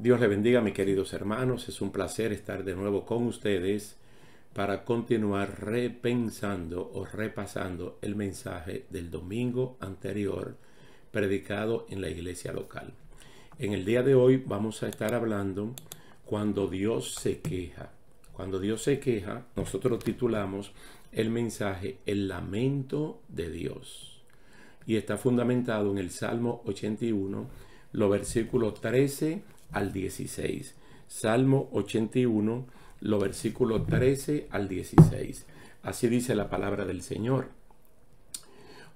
Dios le bendiga, mis queridos hermanos. Es un placer estar de nuevo con ustedes para continuar repensando o repasando el mensaje del domingo anterior predicado en la iglesia local. En el día de hoy vamos a estar hablando cuando Dios se queja. Cuando Dios se queja, nosotros titulamos el mensaje El lamento de Dios. Y está fundamentado en el Salmo 81, los versículos 13 al 16. Salmo 81, los versículos 13 al 16. Así dice la palabra del Señor.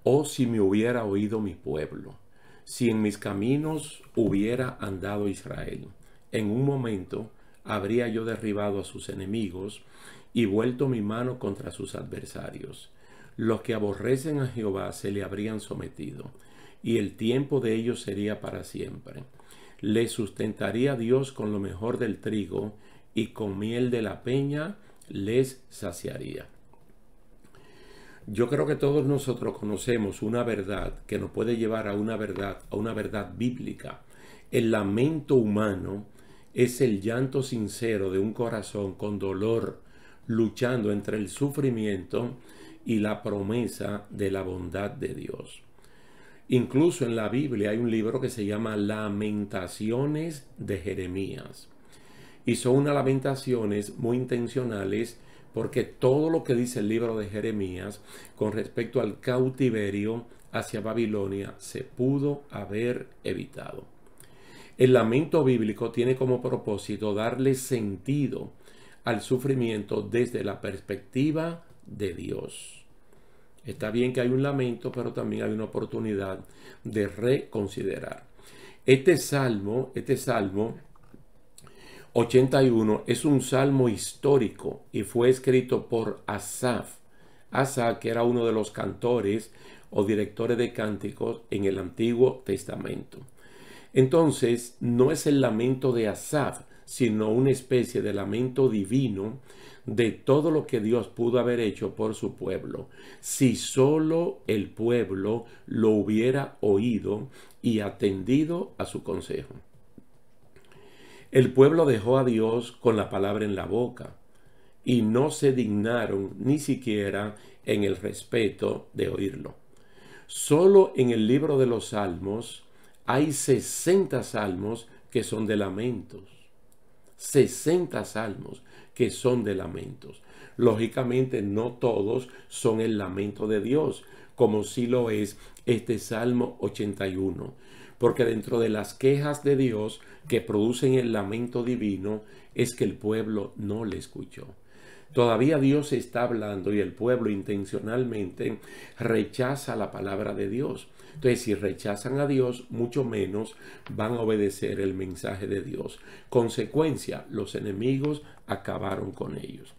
Oh, si me hubiera oído mi pueblo, si en mis caminos hubiera andado Israel, en un momento habría yo derribado a sus enemigos y vuelto mi mano contra sus adversarios. Los que aborrecen a Jehová se le habrían sometido, y el tiempo de ellos sería para siempre. Les sustentaría Dios con lo mejor del trigo, y con miel de la peña les saciaría. Yo creo que todos nosotros conocemos una verdad que nos puede llevar a una verdad bíblica. El lamento humano es el llanto sincero de un corazón con dolor, luchando entre el sufrimiento y la promesa de la bondad de Dios. Incluso en la Biblia hay un libro que se llama Lamentaciones de Jeremías. Y son unas lamentaciones muy intencionales porque todo lo que dice el libro de Jeremías con respecto al cautiverio hacia Babilonia se pudo haber evitado. El lamento bíblico tiene como propósito darle sentido al sufrimiento desde la perspectiva de Dios. Está bien que hay un lamento, pero también hay una oportunidad de reconsiderar. Este salmo 81 es un salmo histórico y fue escrito por Asaf. Asaf, que era uno de los cantores o directores de cánticos en el Antiguo Testamento. Entonces, no es el lamento de Asaf, sino una especie de lamento divino de todo lo que Dios pudo haber hecho por su pueblo, si solo el pueblo lo hubiera oído y atendido a su consejo. El pueblo dejó a Dios con la palabra en la boca y no se dignaron ni siquiera en el respeto de oírlo. Solo en el libro de los Salmos hay 60 salmos que son de lamentos. 60 salmos que son de lamentos. Lógicamente no todos son el lamento de Dios, como sí lo es este Salmo 81. Porque dentro de las quejas de Dios que producen el lamento divino es que el pueblo no le escuchó. Todavía Dios está hablando y el pueblo intencionalmente rechaza la palabra de Dios. Entonces, si rechazan a Dios, mucho menos van a obedecer el mensaje de Dios. Consecuencia, los enemigos acabaron con ellos.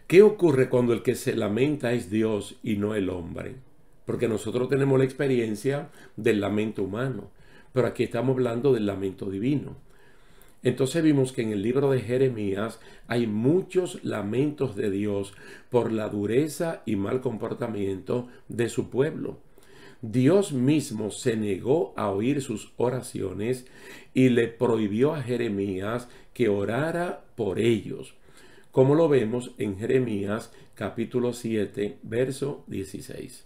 ¿Qué ocurre cuando el que se lamenta es Dios y no el hombre? Porque nosotros tenemos la experiencia del lamento humano, pero aquí estamos hablando del lamento divino. Entonces vimos que en el libro de Jeremías hay muchos lamentos de Dios por la dureza y mal comportamiento de su pueblo. Dios mismo se negó a oír sus oraciones y le prohibió a Jeremías que orara por ellos, como lo vemos en Jeremías capítulo 7, verso 16.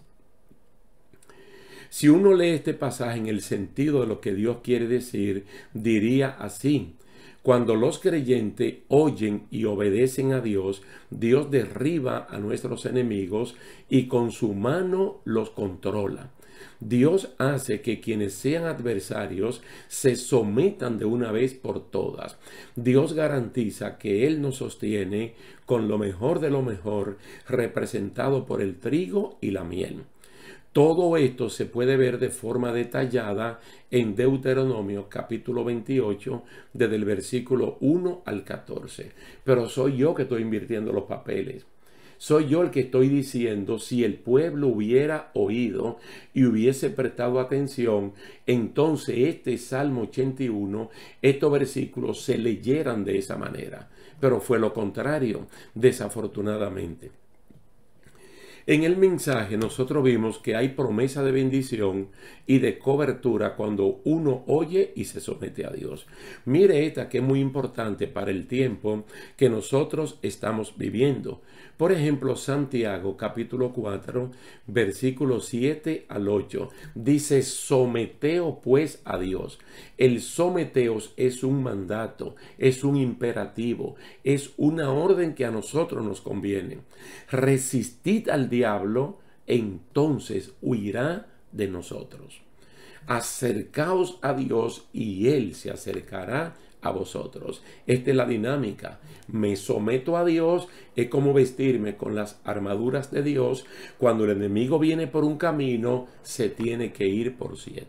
Si uno lee este pasaje en el sentido de lo que Dios quiere decir, diría así: cuando los creyentes oyen y obedecen a Dios, Dios derriba a nuestros enemigos y con su mano los controla. Dios hace que quienes sean adversarios se sometan de una vez por todas. Dios garantiza que Él nos sostiene con lo mejor de lo mejor, representado por el trigo y la miel. Todo esto se puede ver de forma detallada en Deuteronomio capítulo 28, desde el versículo 1 al 14. Pero soy yo que estoy invirtiendo los papeles. Soy yo el que estoy diciendo, si el pueblo hubiera oído y hubiese prestado atención, entonces este Salmo 81, estos versículos se leyeran de esa manera. pero fue lo contrario, desafortunadamente. En el mensaje nosotros vimos que hay promesa de bendición y de cobertura cuando uno oye y se somete a Dios. Mire esta que es muy importante para el tiempo que nosotros estamos viviendo. Por ejemplo, Santiago capítulo 4, versículos 7 al 8, dice: someteos pues a Dios. El someteos es un mandato, es un imperativo, es una orden que a nosotros nos conviene. Resistid al diablo, entonces huirá de nosotros. Acercaos a Dios y Él se acercará a vosotros. Esta es la dinámica. Me someto a Dios, es como vestirme con las armaduras de Dios. Cuando el enemigo viene por un camino, se tiene que ir por 7.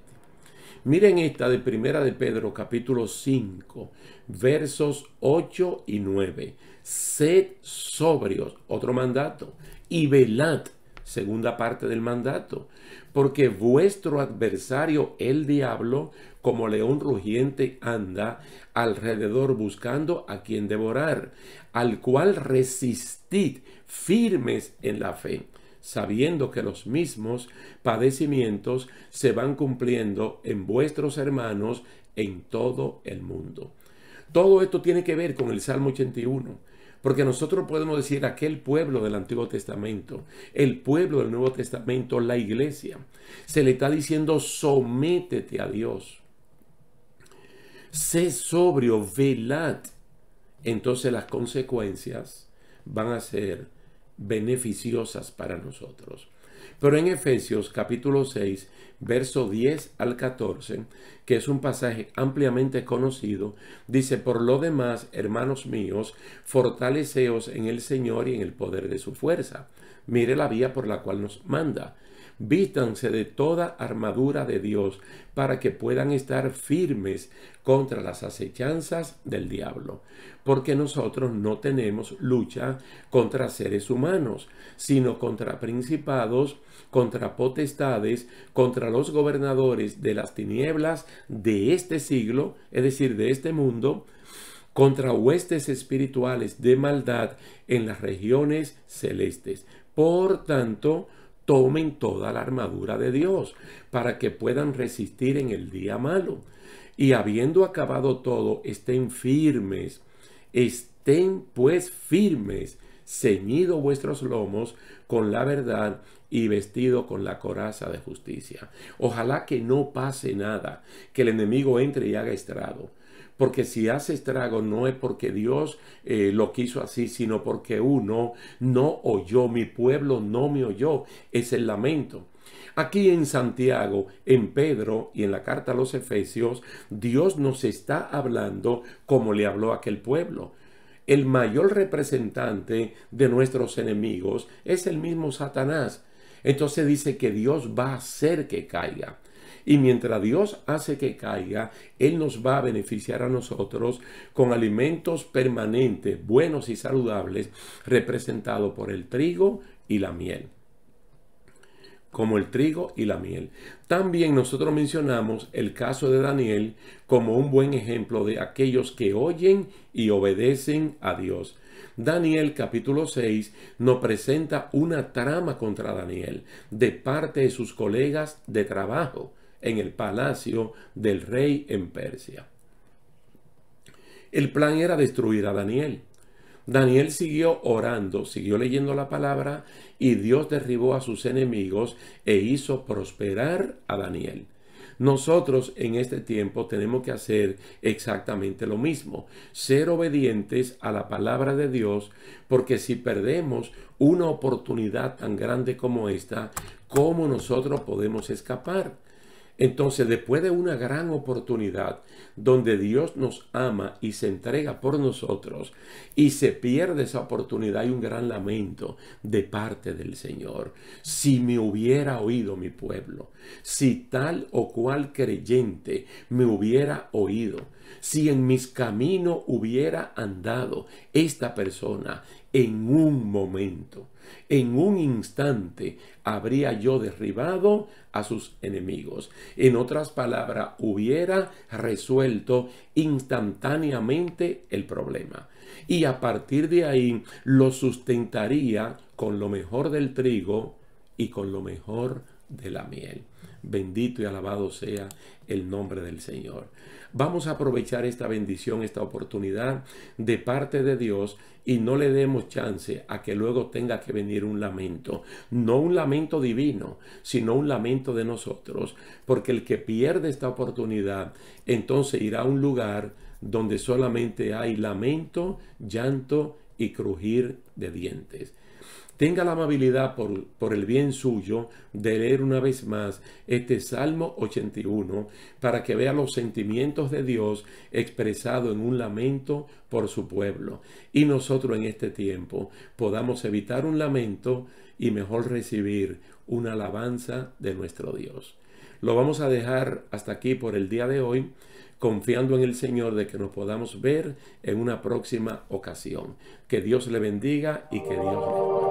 Miren esta de Primera de Pedro capítulo 5, versos 8 y 9. Sed sobrios, otro mandato, y velad, segunda parte del mandato, porque vuestro adversario el diablo, como león rugiente, anda alrededor buscando a quien devorar, al cual resistid firmes en la fe, sabiendo que los mismos padecimientos se van cumpliendo en vuestros hermanos en todo el mundo. Todo esto tiene que ver con el Salmo 81. Porque nosotros podemos decir aquel pueblo del Antiguo Testamento, el pueblo del Nuevo Testamento, la iglesia. Se le está diciendo: sométete a Dios. Sé sobrio, velad. Entonces las consecuencias van a ser beneficiosas para nosotros. Pero en Efesios capítulo 6, verso 10 al 14, que es un pasaje ampliamente conocido, dice: por lo demás, hermanos míos, fortaleceos en el Señor y en el poder de su fuerza. Mire la vía por la cual nos manda. Vístanse de toda armadura de Dios para que puedan estar firmes contra las acechanzas del diablo. Porque nosotros no tenemos lucha contra seres humanos, sino contra principados, contra potestades, contra los gobernadores de las tinieblas de este siglo, es decir, de este mundo, contra huestes espirituales de maldad en las regiones celestes. Por tanto, tomen toda la armadura de Dios para que puedan resistir en el día malo. Y habiendo acabado todo, estén firmes. Estén pues firmes, ceñido vuestros lomos con la verdad y vestido con la coraza de justicia. Ojalá que no pase nada, que el enemigo entre y haga estrago. Porque si hace estrago no es porque Dios lo quiso así, sino porque uno no oyó, mi pueblo no me oyó. Es el lamento. Aquí en Santiago, en Pedro y en la carta a los Efesios, Dios nos está hablando como le habló a aquel pueblo. El mayor representante de nuestros enemigos es el mismo Satanás. Entonces dice que Dios va a hacer que caiga. Y mientras Dios hace que caiga, Él nos va a beneficiar a nosotros con alimentos permanentes, buenos y saludables, representados por el trigo y la miel. Como el trigo y la miel. También nosotros mencionamos el caso de Daniel como un buen ejemplo de aquellos que oyen y obedecen a Dios. Daniel capítulo 6 nos presenta una trama contra Daniel de parte de sus colegas de trabajo en el palacio del rey en Persia. El plan era destruir a Daniel. Daniel siguió orando, siguió leyendo la palabra y Dios derribó a sus enemigos e hizo prosperar a Daniel. Nosotros en este tiempo tenemos que hacer exactamente lo mismo, ser obedientes a la palabra de Dios, porque si perdemos una oportunidad tan grande como esta, ¿cómo nosotros podemos escapar? Entonces, después de una gran oportunidad donde Dios nos ama y se entrega por nosotros y se pierde esa oportunidad, hay un gran lamento de parte del Señor. Si me hubiera oído mi pueblo, si tal o cual creyente me hubiera oído, si en mis caminos hubiera andado esta persona, en un momento, en un instante, habría yo derribado a sus enemigos. En otras palabras, hubiera resuelto instantáneamente el problema. Y a partir de ahí lo sustentaría con lo mejor del trigo y con lo mejor de la miel. Bendito y alabado sea el nombre del Señor. Vamos a aprovechar esta bendición, esta oportunidad de parte de Dios, y no le demos chance a que luego tenga que venir un lamento. No un lamento divino, sino un lamento de nosotros. Porque el que pierde esta oportunidad, entonces irá a un lugar donde solamente hay lamento, llanto y crujir de dientes. Tenga la amabilidad por el bien suyo de leer una vez más este Salmo 81 para que vea los sentimientos de Dios expresados en un lamento por su pueblo. Y nosotros en este tiempo podamos evitar un lamento y mejor recibir una alabanza de nuestro Dios. Lo vamos a dejar hasta aquí por el día de hoy, confiando en el Señor de que nos podamos ver en una próxima ocasión. Que Dios le bendiga y que Dios le guarde.